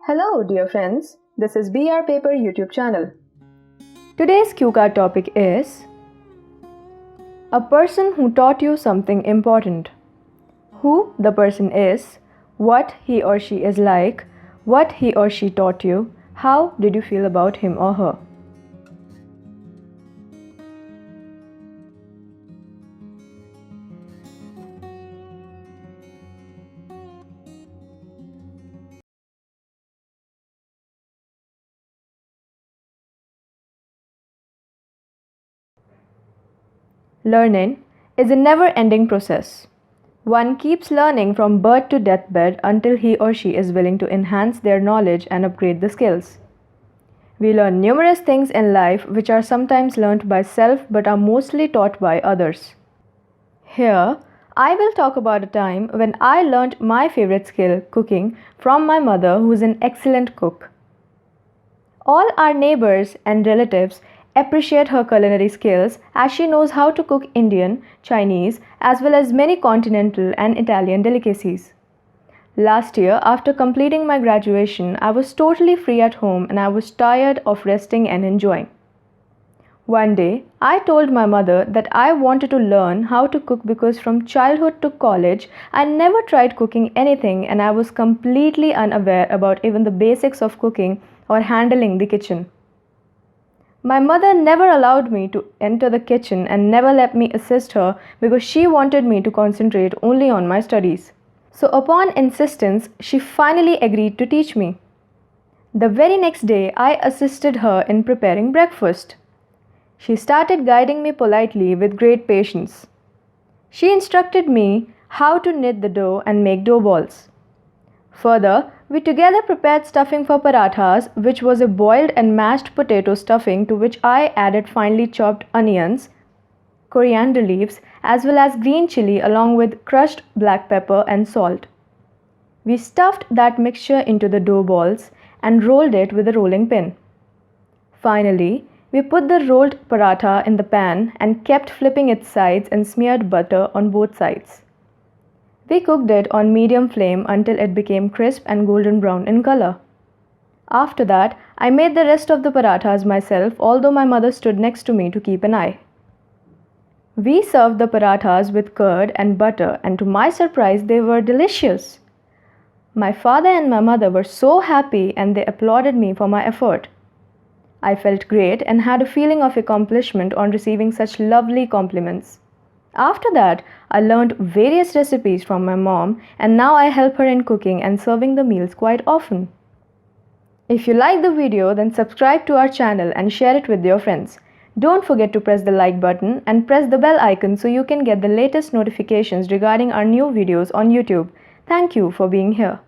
Hello dear friends, this is Brpaper YouTube channel. Today's cue card topic is a person who taught you something important. Who the person is, what he or she is like, what he or she taught you, how did you feel about him or her? Learning is a never-ending process. One keeps learning from birth to deathbed until he or she is willing to enhance their knowledge and upgrade the skills. We learn numerous things in life which are sometimes learnt by self but are mostly taught by others. Here, I will talk about a time when I learnt my favorite skill, cooking, from my mother who is an excellent cook. All our neighbours and relatives appreciate her culinary skills as she knows how to cook Indian, Chinese, as well as many Continental and Italian delicacies. Last year, after completing my graduation, I was totally free at home and I was tired of resting and enjoying. One day, I told my mother that I wanted to learn how to cook because from childhood to college, I never tried cooking anything and I was completely unaware about even the basics of cooking or handling the kitchen. My mother never allowed me to enter the kitchen and never let me assist her because she wanted me to concentrate only on my studies. So upon insistence, she finally agreed to teach me. The very next day, I assisted her in preparing breakfast. She started guiding me politely with great patience. She instructed me how to knead the dough and make dough balls. Further, we together prepared stuffing for parathas, which was a boiled and mashed potato stuffing to which I added finely chopped onions, coriander leaves, as well as green chili along with crushed black pepper and salt. We stuffed that mixture into the dough balls and rolled it with a rolling pin. Finally, we put the rolled paratha in the pan and kept flipping its sides and smeared butter on both sides. We cooked it on medium flame until it became crisp and golden brown in color. After that, I made the rest of the parathas myself, although my mother stood next to me to keep an eye. We served the parathas with curd and butter, and to my surprise, they were delicious. My father and my mother were so happy and they applauded me for my effort. I felt great and had a feeling of accomplishment on receiving such lovely compliments. After that, I learned various recipes from my mom and now I help her in cooking and serving the meals quite often. If you like the video, then subscribe to our channel and share it with your friends. Don't forget to press the like button and press the bell icon so you can get the latest notifications regarding our new videos on YouTube. Thank you for being here.